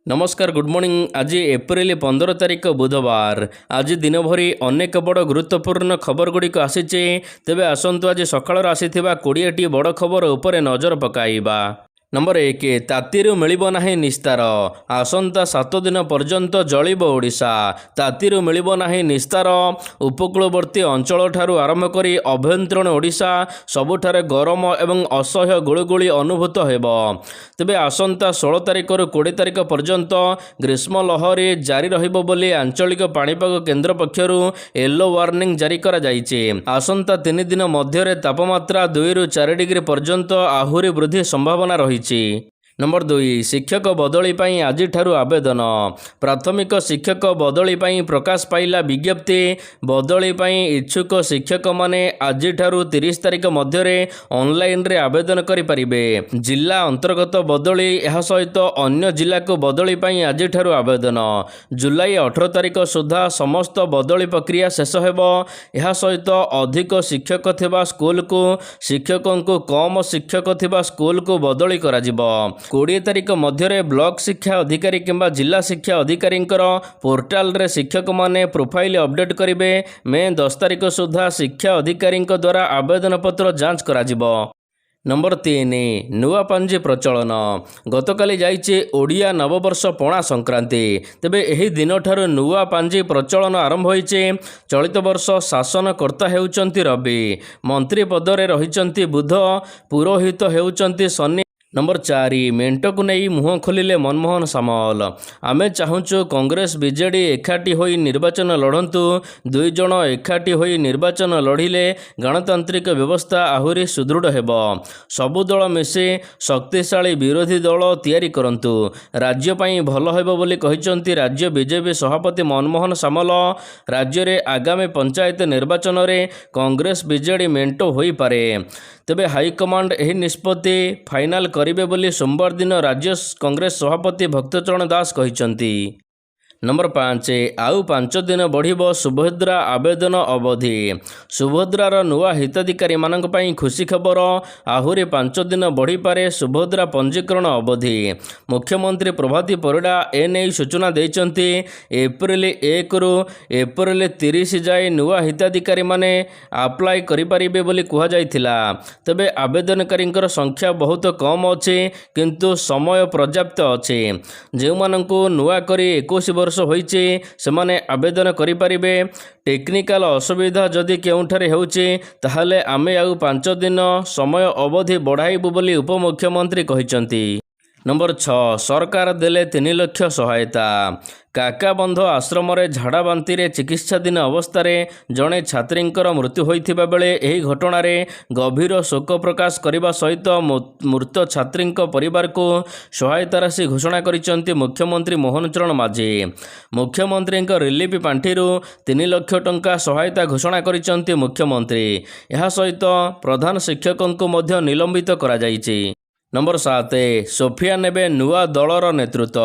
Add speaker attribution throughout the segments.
Speaker 1: नमस्कार good morning. आज April 15 तारिख बुधवार। आज दिन भरी अनेक बड़ गुरुत्वपूर्ण खबर गुड़िक आसीचे। तेबे आसंतु आज सकाळ आसीथिबा 20टी बड़ खबर उपरे नजर पकाइबा। नंबर 1 तातीरू मिलिबो नाही निस्तार। आसंता 7 दिन पर्यंत जलिबो ओडिशा। तातीरू मिलिबो नाही निस्तार। उपकूलवर्ती अंचल ठारू आरंभ करी अभ्यंतरण ओडिशा सबुठारे गरम एवं असह्य गुळुगुळी अनुभूत हेबो। तेबे आसंता 16 तारिख रु 20 तारिख पर्यंत ग्रीष्म लहरी जारी रहिबो बोली आंचलिक पाणीपाग केन्द्र पक्षरु येलो वार्निंग जारी करा जायछि। आसंता 3 दिन मध्यरे तापमात्रा 2 रु 4 डिग्री पर्यंत आहुरी वृद्धि संभावना रही। नंबर 2 शिक्षक बदली पाई आज ठारू आवेदन। प्राथमिक शिक्षक बदली पाई प्रकाश पाइला विज्ञप्ति। बदली पाई इच्छुक शिक्षक माने आज ठारू 30 तारिख मध्यरे ऑनलाइन रे आवेदन करि परिबे। जिला अंतर्गत बदली यह सहित अन्य जिला को बदली पाई आज ठारू आवेदन। जुलाई 18 तारिख सुधा समस्त बदली प्रक्रिया शेष हेबो। यह सहित अधिक शिक्षक थिबा स्कूल को शिक्षकों को कम शिक्षक थिबा स्कूल को बदली करा जिवो। 20 तारिख मध्य ब्लॉक शिक्षा अधिकारी किंबा जिला शिक्षा अधिकारी पोर्टाल रे शिक्षक माने प्रोफाइल अपडेट करेंगे। मे 10 तारिख सुधा शिक्षा अधिकारी द्वारा आवेदन पत्र जांच करा जिवो। नंबर 3 नुआ पांजी प्रचलन। गतकाली जाइए ओडिया नववर्ष पणा संक्रांति। तेबे एही दिन ठारू नुआ पांजी प्रचलन आरंभ होइचे। चलित वर्ष शासनकर्ता हेउचंती रवि, मंत्री पदरे रहिचंती बुध, पुरोहित हेउचंती शनि। नंबर 4 मेंट को नहीं मुह खोलिले मनमोहन सामल। आमे चाहूँ कांग्रेस बीजेडी एकाठी होई निर्वाचन लड़तु। 2 जण एकाठी होई निर्वाचन लड़िले गणतांत्रिक व्यवस्था आहुरी सुदृढ़ हेबो। सबु दल मिसे शक्तिशाली विरोधी दल तैयारी करंतु। राज्य पाई भल हेबो बोली कहिचंती राज्य बीजेपी सभापति मनमोहन सामल। राज्य रे आगामी पंचायत निर्वाचन रे कांग्रेस बीजेडी मेंटो होई पारे। तेबे हाईकमांड एही निष्पत्ति फाइनाल करिबे बोली सोमवार दिन राज्य कांग्रेस सभापति भक्तचरण दास कहिचंती। नंबर 5 आउ 5 दिन बढ़िबो सुभद्रा आवेदन अवधि। सुभद्रार नुआ हिताधिकारी मानक पई खुशी खबर। आहुरी 5 दिन बढ़ी पारे सुभद्रा पंजीकरण अवधि। मुख्यमंत्री प्रभाती परिडा एने सूचना देइचंती। एप्रिल 1 रु एप्रिल 30 जाए नुआ हिताधिकारी माने अप्लाई करि परिबे बोली कुहा जाइथिला। तबे आवेदनकारींकर संख्या बहुत कम अछि किंतु समय पर्याप्त अछि। जे मानकु नुआ करी 21 वर्ष होइचे सेमाने आवेदन करि परिबे। टेक्निकल असुविधा जदि केउठारे हेउचे ताहाले आमे आउ 5 दिन समय अवधि बढ़ाइबु बोली उपमुख्यमंत्री कहिचंती। नंबर 6 सरकार देले 3 लाख सहायता। काकाबंध आश्रम रे झाड़ा बांती रे चिकित्साधीन अवस्था जड़े छात्रींकर मृत्यु होइथिबा बेले एही घटना रे गभीर शोक प्रकाश करने सहित मृत छात्री परिवार को सहायता राशि घोषणा करिसेंती मुख्यमंत्री मोहन चरण माझी। मुख्यमंत्री रिलीफ पांठी 3 लाख टंका सहायता घोषणा करिसेंती मुख्यमंत्री। यह सहित प्रधान शिक्षकों को मध्य निलंबित करा जायछि। नंबर 7 सोफिया नेबे नुआ दलर नेतृत्व।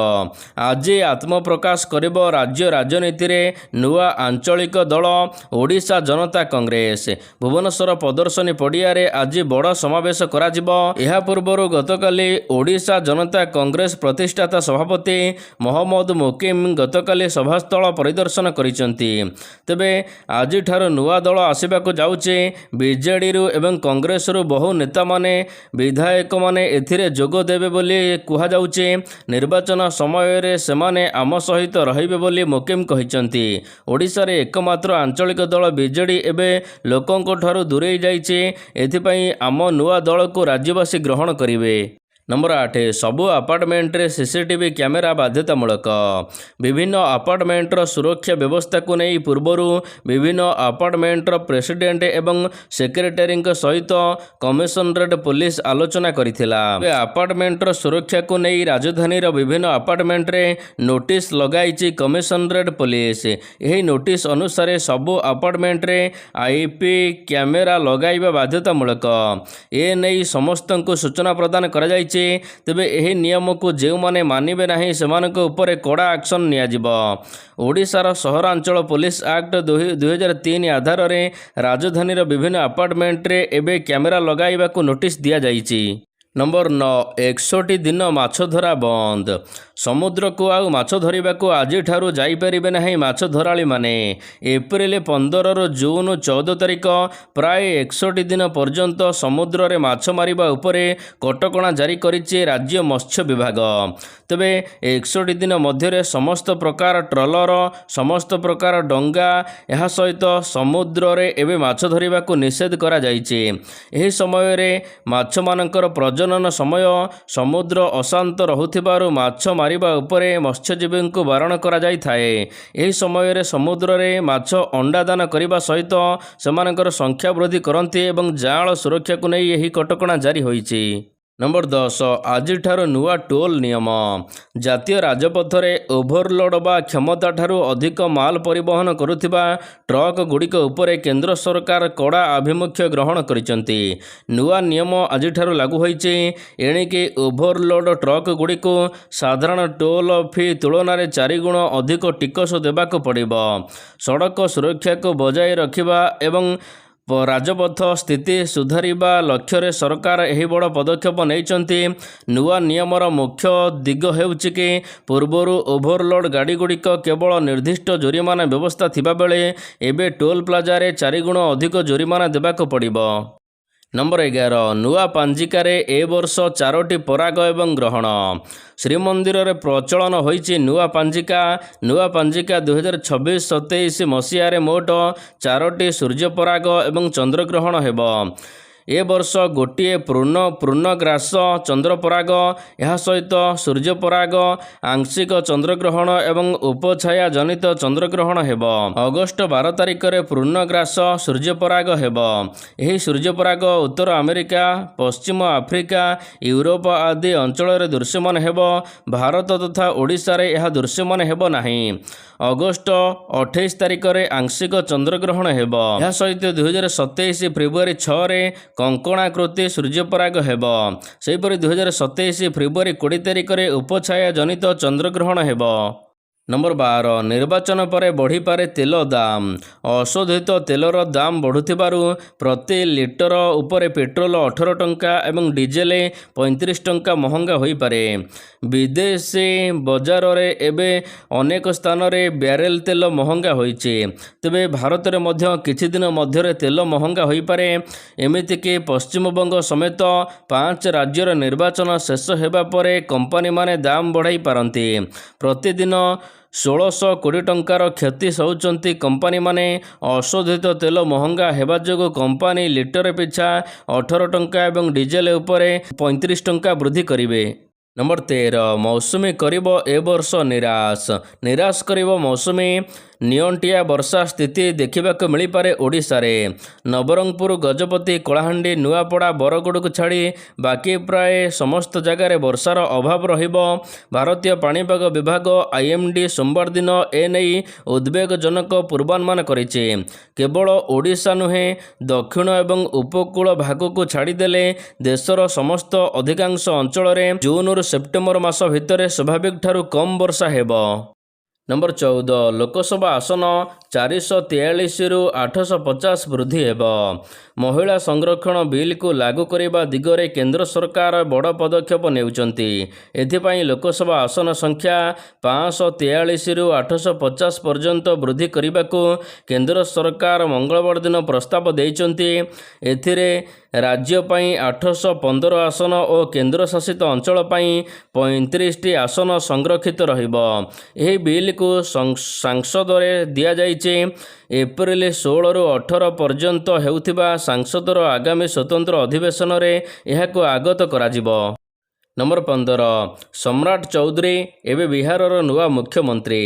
Speaker 1: आज आत्मप्रकाश करिबो राज्य राजनीति रे नुआ आंचलिक दल ओडिशा जनता कांग्रेस। भुवनेश्वर प्रदर्शनी पड़िया रे आज बड़ समावेश करा जिवो। एहा पूर्वरु गतकाली ओडिशा जनता कांग्रेस प्रतिष्ठाता सभापति मोहम्मद मुकिम गतकाली सभास्थल परिदर्शन करिसेंती। तेबे आज ठारू नुआ दल आसिबाकु जाउचे। बीजेडी रु एवं कांग्रेस रु बहु नेता माने विधायक माने एथिरे जोग देबे बोली कुहा जाउचे। निर्वाचन समय रे सेमाने आम सहित रहिबे बोली मुकिम कहिचंती। ओडिशा रे एकमात्र आंचलिक दल बीजेडी एबे लोकंको ठारू दूरेई जाइचे। एथिपई आम नुआ दल को राज्यवासी ग्रहण करिवे। नंबर 8 सबु अपार्टमेंट रे सीसीटीवी कैमेरा बाध्यतामूलक। विभिन्न अपार्टमेंटर सुरक्षा व्यवस्था को नहीं पूर्वरु विभिन्न अपार्टमेंटर प्रेसिडेंट एवं सेक्रेटरी सहित कमिशनरेट पुलिस आलोचना करिथिला। अपार्टमेंटर सुरक्षा को नहीं राजधानी विभिन्न अपार्टमेंट रे नोटिस लगाइछि कमिशनरेट पुलिस। यही नोटिस अनुसार सबु अपार्टमेंट रे आईपी कैमेरा लगाइबा बाध्यतामूलक। ए नहीं समस्त को सूचना प्रदान करा जाइछि। तेबे एही नियम को जे माने मानिबे नाही सेमानक उपरे कड़ा एक्शन नियाजिबो। ओडिशार सहरांचल पुलिस एक्ट 2003 आधार रे राजधानी विभिन्न अपार्टमेंट रे एबे कैमेरा लगाइबाकू नोटिस दिया जाइछि। ନମ୍ବର 9 61 ଦିନ ମାଛ ଧରା ବନ୍ଦ। ସମୁଦ୍ରକୁ ଆଉ ମାଛ ଧରିବାକୁ ଆଜିଠାରୁ ଯାଇପାରିବେ ନାହିଁ ମାଛ ଧରାଳୀମାନେ। ଏପ୍ରିଲ 15ରୁ ଜୁନ 14 ତାରିଖ ପ୍ରାୟ 61 ଦିନ ପର୍ଯ୍ୟନ୍ତ ସମୁଦ୍ରରେ ମାଛ ମାରିବା ଉପରେ କଟକଣା ଜାରି କରିଛି ରାଜ୍ୟ ମତ୍ସ୍ୟ ବିଭାଗ। ତେବେ 61 ଦିନ ମଧ୍ୟରେ ସମସ୍ତ ପ୍ରକାର ଟ୍ରଲର, ସମସ୍ତ ପ୍ରକାର ଡଙ୍ଗା, ଏହା ସହିତ ସମୁଦ୍ରରେ ଏବେ ମାଛ ଧରିବାକୁ ନିଷେଧ କରାଯାଇଛି। ଏହି ସମୟରେ ମାଛମାନଙ୍କର ପ୍ରଜନନ ସମୟ, ସମୁଦ୍ର ଅଶାନ୍ତ ରହୁଥିବାରୁ ମାଛ ମାରିବା ଉପରେ ମତ୍ସ୍ୟଜୀବୀଙ୍କୁ ବାରଣ କରାଯାଇଥାଏ। ଏହି ସମୟରେ ସମୁଦ୍ରରେ ମାଛ ଅଣ୍ଡା ଦାନ କରିବା ସହିତ ସେମାନଙ୍କର ସଂଖ୍ୟା ବୃଦ୍ଧି କରନ୍ତି ଏବଂ ଜାଆଁଳ ସୁରକ୍ଷାକୁ ନେଇ ଏହି କଟକଣା ଜାରି ହୋଇଛି। ନମ୍ବର 10 ଆଜିଠାରୁ ନୂଆ ଟୋଲ୍ ନିୟମ। ଜାତୀୟ ରାଜପଥରେ ଓଭରଲୋଡ୍ ବା କ୍ଷମତାଠାରୁ ଅଧିକ ମାଲ ପରିବହନ କରୁଥିବା ଟ୍ରକ୍ ଗୁଡ଼ିକ ଉପରେ କେନ୍ଦ୍ର ସରକାର କଡ଼ା ଆଭିମୁଖ୍ୟ ଗ୍ରହଣ କରିଛନ୍ତି। ନୂଆ ନିୟମ ଆଜିଠାରୁ ଲାଗୁ ହୋଇଛି। ଏଣିକି ଓଭରଲୋଡ୍ ଟ୍ରକ୍ ଗୁଡ଼ିକୁ ସାଧାରଣ ଟୋଲ୍ ଫି ତୁଳନାରେ 4 ଗୁଣ ଅଧିକ ଟିକସ ଦେବାକୁ ପଡ଼ିବ। ସଡ଼କ ସୁରକ୍ଷାକୁ ବଜାୟ ରଖିବା ଏବଂ ରାଜପଥ ସ୍ଥିତି ସୁଧାରିବା ଲକ୍ଷ୍ୟରେ ସରକାର ଏହି ବଡ଼ ପଦକ୍ଷେପ ନେଇଛନ୍ତି। ନୂଆ ନିୟମର ମୁଖ୍ୟ ଦିଗ ହେଉଛି କି ପୂର୍ବରୁ ଓଭରଲୋଡ୍ ଗାଡ଼ିଗୁଡ଼ିକ କେବଳ ନିର୍ଦ୍ଦିଷ୍ଟ ଜୋରିମାନା ବ୍ୟବସ୍ଥା ଥିବାବେଳେ ଏବେ ଟୋଲ୍ ପ୍ଲାଜାରେ 4 ଗୁଣ ଅଧିକ ଜୋରିମାନା ଦେବାକୁ ପଡ଼ିବ। ନମ୍ବର 11 ନୂଆ ପାଞ୍ଜିକାରେ ଏ ବର୍ଷ 4ଟି ପରାଗ ଏବଂ ଗ୍ରହଣ। ଶ୍ରୀମନ୍ଦିରରେ ପ୍ରଚଳନ ହୋଇଛି ନୂଆ ପାଞ୍ଜିକା। ନୂଆ ପାଞ୍ଜିକା 2026-27 ମସିହାରେ ମୋଟ 4ଟି ସୂର୍ଯ୍ୟପରାଗ ଏବଂ ଚନ୍ଦ୍ରଗ୍ରହଣ ହେବ। ଏ ବର୍ଷ ଗୋଟିଏ ପୂର୍ଣ୍ଣଗ୍ରାସ ଚନ୍ଦ୍ରପରାଗ, ଏହା ସହିତ ସୂର୍ଯ୍ୟପରାଗ, ଆଂଶିକ ଚନ୍ଦ୍ରଗ୍ରହଣ ଏବଂ ଉପଛାୟା ଜନିତ ଚନ୍ଦ୍ରଗ୍ରହଣ ହେବ। ଅଗଷ୍ଟ 12 ତାରିଖରେ ପୂର୍ଣ୍ଣଗ୍ରାସ ସୂର୍ଯ୍ୟପରାଗ ହେବ। ଏହି ସୂର୍ଯ୍ୟପରାଗ ଉତ୍ତର ଆମେରିକା, ପଶ୍ଚିମ ଆଫ୍ରିକା, ୟୁରୋପ ଆଦି ଅଞ୍ଚଳରେ ଦୃଶ୍ୟମାନ ହେବ। ଭାରତ ତଥା ଓଡ଼ିଶାରେ ଏହା ଦୃଶ୍ୟମାନ ହେବ ନାହିଁ। ଅଗଷ୍ଟ 28 ତାରିଖରେ ଆଂଶିକ ଚନ୍ଦ୍ରଗ୍ରହଣ ହେବ। ଏହା ସହିତ 2027 ଫେବୃଆରୀ 6ରେ କଙ୍କଣାକୃତି ସୂର୍ଯ୍ୟପରାଗ ହେବ। ସେହିପରି 2027 ଫେବୃଆରୀ 20 ତାରିଖରେ ଉପଛାୟା ଜନିତ ଚନ୍ଦ୍ରଗ୍ରହଣ ହେବ। ନମ୍ବର 12 ନିର୍ବାଚନ ପରେ ବଢ଼ିପାରେ ତେଲ ଦାମ। ଅଶୋଧିତ ତେଲର ଦାମ ବଢ଼ୁଥିବାରୁ ପ୍ରତି ଲିଟର ଉପରେ ପେଟ୍ରୋଲ 18 ଟଙ୍କା ଏବଂ ଡିଜେଲ 35 ଟଙ୍କା ମହଙ୍ଗା ହୋଇପାରେ। ବିଦେଶୀ ବଜାରରେ ଏବେ ଅନେକ ସ୍ଥାନରେ ବ୍ୟାରେଲ ତେଲ ମହଙ୍ଗା ହୋଇଛି। ତେବେ ଭାରତରେ ମଧ୍ୟ କିଛି ଦିନ ମଧ୍ୟରେ ତେଲ ମହଙ୍ଗା ହୋଇପାରେ। ଏମିତିକି ପଶ୍ଚିମବଙ୍ଗ ସମେତ 5 ରାଜ୍ୟର ନିର୍ବାଚନ ଶେଷ ହେବା ପରେ କମ୍ପାନୀମାନେ ଦାମ ବଢ଼ାଇ ପାରନ୍ତି। ପ୍ରତିଦିନ 1600 କୋଟି ଟଙ୍କାର କ୍ଷତି ସହୁଛନ୍ତି କମ୍ପାନୀମାନେ। ଅଶୋଧିତ ତେଲ ମହଙ୍ଗା ହେବା ଯୋଗୁଁ କମ୍ପାନୀ ଲିଟର ପିଛା 18 ଟଙ୍କା ଏବଂ ଡିଜେଲ ଉପରେ 35 ଟଙ୍କା ବୃଦ୍ଧି କରିବେ। ନମ୍ବର 13 ମୌସୁମୀ କରିବ ଏ ବର୍ଷ ନିରାଶ କରିବ ମୌସୁମୀ। ନିଅଣ୍ଟିଆ ବର୍ଷା ସ୍ଥିତି ଦେଖିବାକୁ ମିଳିପାରେ ଓଡ଼ିଶାରେ। ନବରଙ୍ଗପୁର, ଗଜପତି, କଳାହାଣ୍ଡି, ନୂଆପଡ଼ା, ବରଗଡ଼କୁ ଛାଡ଼ି ବାକି ପ୍ରାୟ ସମସ୍ତ ଜାଗାରେ ବର୍ଷାର ଅଭାବ ରହିବ। ଭାରତୀୟ ପାଣିପାଗ ବିଭାଗ IMD ସୋମବାର ଦିନ ଏନେଇ ଉଦ୍ବେଗଜନକ ପୂର୍ବାନୁମାନ କରିଛି। କେବଳ ଓଡ଼ିଶା ନୁହେଁ, ଦକ୍ଷିଣ ଏବଂ ଉପକୂଳ ଭାଗକୁ ଛାଡ଼ିଦେଲେ ଦେଶର ସମସ୍ତ ଅଧିକାଂଶ ଅଞ୍ଚଳରେ ଜୁନରୁ ସେପ୍ଟେମ୍ବର ମାସ ଭିତରେ ସ୍ୱାଭାବିକ ଠାରୁ କମ୍ ବର୍ଷା ହେବ। ନମ୍ବର 14 ଲୋକସଭା ଆସନ 443ରୁ 850 ବୃଦ୍ଧି ହେବ। ମହିଳା ସଂରକ୍ଷଣ ବିଲ୍କୁ ଲାଗୁ କରିବା ଦିଗରେ କେନ୍ଦ୍ର ସରକାର ବଡ଼ ପଦକ୍ଷେପ ନେଉଛନ୍ତି। ଏଥିପାଇଁ ଲୋକସଭା ଆସନ ସଂଖ୍ୟା 543ରୁ 850 ପର୍ଯ୍ୟନ୍ତ ବୃଦ୍ଧି କରିବାକୁ କେନ୍ଦ୍ର ସରକାର ମଙ୍ଗଳବାର ଦିନ ପ୍ରସ୍ତାବ ଦେଇଛନ୍ତି। ଏଥିରେ ରାଜ୍ୟ ପାଇଁ 815 ଆସନ ଓ କେନ୍ଦ୍ରଶାସିତ ଅଞ୍ଚଳ ପାଇଁ 35ଟି ଆସନ ସଂରକ୍ଷିତ ରହିବ। ଏହି ବିଲ୍କୁ ସଂସଦରେ ଦିଆଯାଇଛି। ଏପ୍ରିଲ 16ରୁ 18 ପର୍ଯ୍ୟନ୍ତ ହେଉଥିବା ସଂସଦର ଆଗାମୀ ସ୍ୱତନ୍ତ୍ର ଅଧିବେଶନରେ ଏହାକୁ ଆଗତ କରାଯିବ। ନମ୍ବର 15 ସମ୍ରାଟ ଚୌଧୁରୀ ଏବେ ବିହାରର ନୂଆ ମୁଖ୍ୟମନ୍ତ୍ରୀ।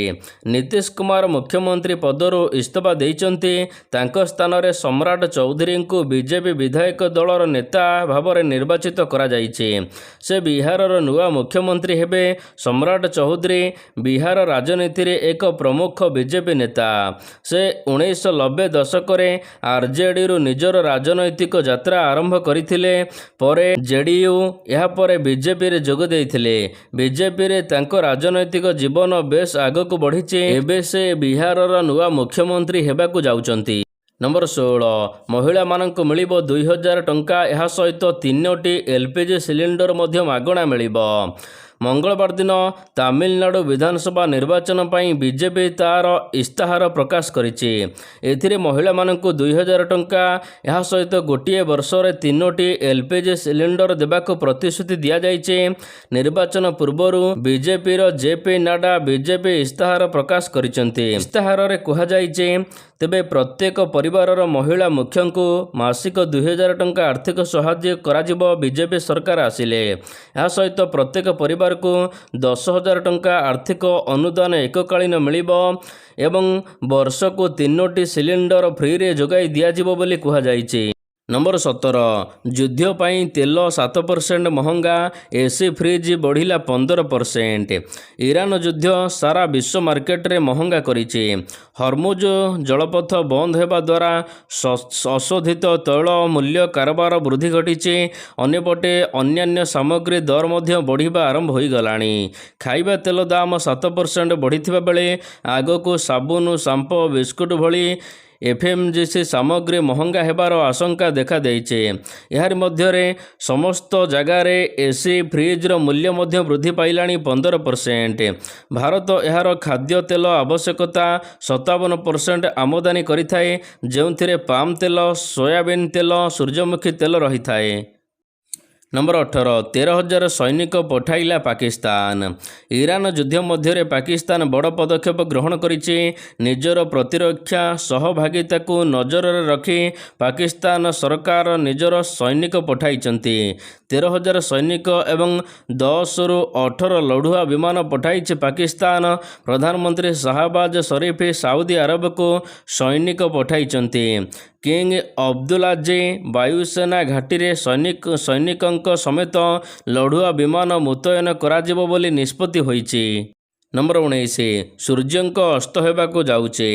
Speaker 1: ନୀତିଶ କୁମାର ମୁଖ୍ୟମନ୍ତ୍ରୀ ପଦରୁ ଇସ୍ତଫା ଦେଇଛନ୍ତି। ତାଙ୍କ ସ୍ଥାନରେ ସମ୍ରାଟ ଚୌଧୁରୀଙ୍କୁ ବିଜେପି ବିଧାୟକ ଦଳର ନେତା ଭାବରେ ନିର୍ବାଚିତ କରାଯାଇଛି। ସେ ବିହାରର ନୂଆ ମୁଖ୍ୟମନ୍ତ୍ରୀ ହେବେ। ସମ୍ରାଟ ଚୌଧୁରୀ ବିହାର ରାଜନୀତିରେ ଏକ ପ୍ରମୁଖ ବିଜେପି ନେତା। ସେ 1990 ଦଶକରେ RJDରୁ ନିଜର ରାଜନୈତିକ ଯାତ୍ରା ଆରମ୍ଭ କରିଥିଲେ। ପରେ JDU, ଏହାପରେ ବିଜେପିରେ ଯୋଗ ଦେଇଥିଲେ। ବିଜେପିରେ ତାଙ୍କ ରାଜନୈତିକ ଜୀବନ ବେଶ ଆଗକୁ ବଢ଼ିଛି। ଏବେ ସେ ବିହାରର ନୂଆ ମୁଖ୍ୟମନ୍ତ୍ରୀ ହେବାକୁ ଯାଉଛନ୍ତି। ନମ୍ବର 16 ମହିଳାମାନଙ୍କୁ ମିଳିବ 2000 ଟଙ୍କା। ଏହା ସହିତ 3ଟି LPG ସିଲିଣ୍ଡର ମଧ୍ୟ ମାଗଣା ମିଳିବ। ମଙ୍ଗଳବାର ଦିନ ତାମିଲନାଡୁ ବିଧାନସଭା ନିର୍ବାଚନ ପାଇଁ ବିଜେପି ତାର ଇସ୍ତାହାର ପ୍ରକାଶ କରିଛି। ଏଥିରେ ମହିଳାମାନଙ୍କୁ 2000 ଟଙ୍କା, ଏହା ସହିତ ଗୋଟିଏ ବର୍ଷରେ 3ଟି LPG ସିଲିଣ୍ଡର ଦେବାକୁ ପ୍ରତିଶ୍ରୁତି ଦିଆଯାଇଛି। ନିର୍ବାଚନ ପୂର୍ବରୁ ବିଜେପିର ଜେପି ନାଡ୍ଡା ବିଜେପି ଇସ୍ତାହାର ପ୍ରକାଶ କରିଛନ୍ତି। ଇସ୍ତାହାରରେ କୁହାଯାଇଛି, ତେବେ ପ୍ରତ୍ୟେକ ପରିବାରର ମହିଳା ମୁଖ୍ୟଙ୍କୁ ମାସିକ 2000 ଟଙ୍କା ଆର୍ଥିକ ସାହାଯ୍ୟ କରାଯିବ ବିଜେପି ସରକାର ଆସିଲେ। ଏହା ସହିତ ପ୍ରତ୍ୟେକ ପରିବାରକୁ 10,000 ଟଙ୍କା ଆର୍ଥିକ ଅନୁଦାନ ଏକକାଳୀନ ମିଳିବ ଏବଂ ବର୍ଷକୁ 3ଟି ସିଲିଣ୍ଡର ଫ୍ରିରେ ଯୋଗାଇ ଦିଆଯିବ ବୋଲି କୁହାଯାଇଛି। ନମ୍ବର 17 ଯୁଦ୍ଧ ପାଇଁ ତେଲ 7% ମହଙ୍ଗା, ଏସି ଫ୍ରିଜ୍ ବଢ଼ିଲା 15%। ଇରାନ ଯୁଦ୍ଧ ସାରା ବିଶ୍ୱ ମାର୍କେଟରେ ମହଙ୍ଗା କରିଛି। ହର୍ମୁଜ ଜଳପଥ ବନ୍ଦ ହେବା ଦ୍ୱାରା ଅଶୋଧିତ ତୈଳ ମୂଲ୍ୟ କାରବାର ବୃଦ୍ଧି ଘଟିଛି। ଅନ୍ୟପଟେ ଅନ୍ୟାନ୍ୟ ସାମଗ୍ରୀ ଦର ମଧ୍ୟ ବଢ଼ିବା ଆରମ୍ଭ ହୋଇଗଲାଣି। ଖାଇବା ତେଲ ଦାମ 7% ବଢ଼ିଥିବା ବେଳେ ଆଗକୁ ସାବୁନ, ସାମ୍ପୋ, ବିସ୍କୁଟ ଭଳି FMCG ସାମଗ୍ରୀ ମହଙ୍ଗା ହେବାର ଆଶଙ୍କା ଦେଖାଦେଇଛି। ଏହାରି ମଧ୍ୟରେ ସମସ୍ତ ଜାଗାରେ ଏସି ଫ୍ରିଜ୍ର ମୂଲ୍ୟ ମଧ୍ୟ ବୃଦ୍ଧି ପାଇଲାଣି 15%। ଭାରତ ଏହାର ଖାଦ୍ୟ ତେଲ ଆବଶ୍ୟକତା 57% ଆମଦାନୀ କରିଥାଏ, ଯେଉଁଥିରେ ପାମ୍ ତେଲ, ସୋୟାବିନ୍ ତେଲ, ସୂର୍ଯ୍ୟମୁଖୀ ତେଲ ରହିଥାଏ। ନମ୍ବର 18 13,000 ସୈନିକ ପଠାଇଲା ପାକିସ୍ତାନ। ଇରାନ ଯୁଦ୍ଧ ମଧ୍ୟରେ ପାକିସ୍ତାନ ବଡ଼ ପଦକ୍ଷେପ ଗ୍ରହଣ କରିଛି। ନିଜର ପ୍ରତିରକ୍ଷା ସହଭାଗିତାକୁ ନଜରରେ ରଖି ପାକିସ୍ତାନ ସରକାର ନିଜର ସୈନିକ ପଠାଇଛନ୍ତି। 13,000 ସୈନିକ ଏବଂ 10ରୁ 18 ଲଢୁଆ ବିମାନ ପଠାଇଛି ପାକିସ୍ତାନ। ପ୍ରଧାନମନ୍ତ୍ରୀ ଶାହବାଜ ସରିଫ ସାଉଦି ଆରବକୁ ସୈନିକ ପଠାଇଛନ୍ତି। କିଙ୍ଗ ଅବଦୁଲ୍ଲାଜି ବାୟୁସେନା ଘାଟିରେ ସୈନିକଙ୍କ ସମେତ ଲଢୁଆ ବିମାନ ମୁତୟନ କରାଯିବ ବୋଲି ନିଷ୍ପତ୍ତି ହୋଇଛି। ନମ୍ବର 19 ସୂର୍ଯ୍ୟଙ୍କ ଅସ୍ତ ହେବାକୁ ଯାଉଛି।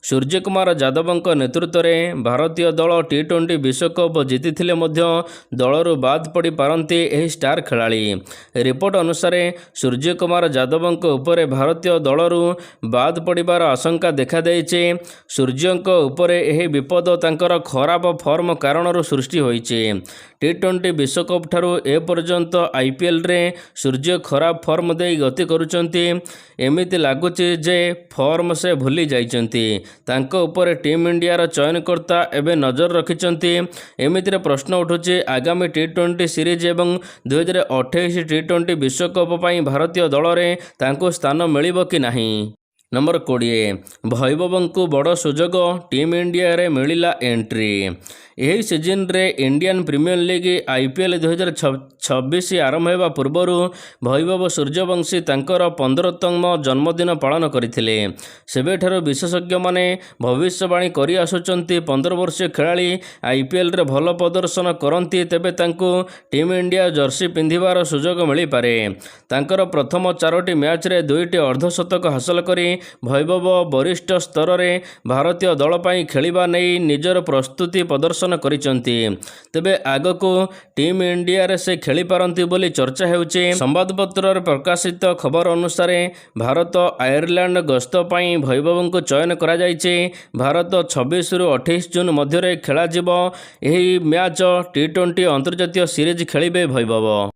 Speaker 1: ସୂର୍ଯ୍ୟକୁମାର ଯାଦବଙ୍କ ନେତୃତ୍ୱରେ ଭାରତୀୟ ଦଳ T20 ବିଶ୍ୱକପ୍ ଜିତିଥିଲେ ମଧ୍ୟ ଦଳରୁ ବାଦ ପଡ଼ିପାରନ୍ତି ଏହି ଷ୍ଟାର ଖେଳାଳି। ରିପୋର୍ଟ ଅନୁସାରେ ସୂର୍ଯ୍ୟକୁମାର ଯାଦବଙ୍କ ଉପରେ ଭାରତୀୟ ଦଳରୁ ବାଦ ପଡ଼ିବାର ଆଶଙ୍କା ଦେଖାଦେଇଛି। ସୂର୍ଯ୍ୟଙ୍କ ଉପରେ ଏହି ବିପଦ ତାଙ୍କର ଖରାପ ଫର୍ମ କାରଣରୁ ସୃଷ୍ଟି ହୋଇଛି। T20 ବିଶ୍ୱକପ୍ ଠାରୁ ଏପର୍ଯ୍ୟନ୍ତ IPLରେ ସୂର୍ଯ୍ୟ ଖରାପ ଫର୍ମ ଦେଇ ଗତି କରୁଛନ୍ତି। ଏମିତି ଲାଗୁଛି ଯେ ଫର୍ମ ସେ ଭୁଲି ଯାଇଛନ୍ତି। ତାଙ୍କ ଉପରେ ଟିମ୍ ଇଣ୍ଡିଆର ଚୟନକର୍ତ୍ତା ଏବେ ନଜର ରଖିଛନ୍ତି। ଏମିତିରେ ପ୍ରଶ୍ନ ଉଠୁଛି, ଆଗାମୀ T20 ସିରିଜ୍ ଏବଂ 2028 T20 ବିଶ୍ୱକପ୍ ପାଇଁ ଭାରତୀୟ ଦଳରେ ତାଙ୍କୁ ସ୍ଥାନ ମିଳିବ କି ନାହିଁ। ନମ୍ବର 20 ଭୈଭବଙ୍କୁ ବଡ଼ ସୁଯୋଗ, ଟିମ୍ ଇଣ୍ଡିଆରେ ମିଳିଲା ଏଣ୍ଟ୍ରି। ଏହି ସିଜନ୍ରେ ଇଣ୍ଡିଆନ୍ ପ୍ରିମିୟର ଲିଗ୍ IPL 2026 ଆରମ୍ଭ ହେବା ପୂର୍ବରୁ ଭୈଭବ ସୂର୍ଯ୍ୟବଂଶୀ ତାଙ୍କର 15ତମ ଜନ୍ମଦିନ ପାଳନ କରିଥିଲେ। ସେବେଠାରୁ ବିଶେଷଜ୍ଞମାନେ ଭବିଷ୍ୟବାଣୀ କରି ଆସୁଛନ୍ତି, 15 ବର୍ଷୀୟ ଖେଳାଳି IPLରେ ଭଲ ପ୍ରଦର୍ଶନ କରନ୍ତି ତେବେ ତାଙ୍କୁ ଟିମ୍ ଇଣ୍ଡିଆ ଜର୍ସି ପିନ୍ଧିବାର ସୁଯୋଗ ମିଳିପାରେ। ତାଙ୍କର ପ୍ରଥମ 4ଟି ମ୍ୟାଚ୍ରେ 2ଟି ଅର୍ଦ୍ଧଶତକ ହାସଲ କରି ଭୈଭବ ବରିଷ୍ଠ ସ୍ତରରେ ଭାରତୀୟ ଦଳ ପାଇଁ ଖେଳିବା ନେଇ ନିଜର ପ୍ରସ୍ତୁତି ପ୍ରଦର୍ଶନ କରିଛନ୍ତି। ତେବେ ଆଗକୁ ଟିମ୍ ଇଣ୍ଡିଆରେ ସେ ଖେଳିପାରନ୍ତି ବୋଲି ଚର୍ଚ୍ଚା ହେଉଛି। ସମ୍ବାଦପତ୍ରରେ ପ୍ରକାଶିତ ଖବର ଅନୁସାରେ ଭାରତ ଆୟର୍ଲାଣ୍ଡ ଗସ୍ତ ପାଇଁ ଭୈଭବଙ୍କୁ ଚୟନ କରାଯାଇଛି। ଭାରତ 26ରୁ 28 ଜୁନ୍ ମଧ୍ୟରେ ଖେଳାଯିବ ଏହି ମ୍ୟାଚ୍। T20 ଅନ୍ତର୍ଜାତୀୟ ସିରିଜ୍ ଖେଳିବେ ଭୈଭବ।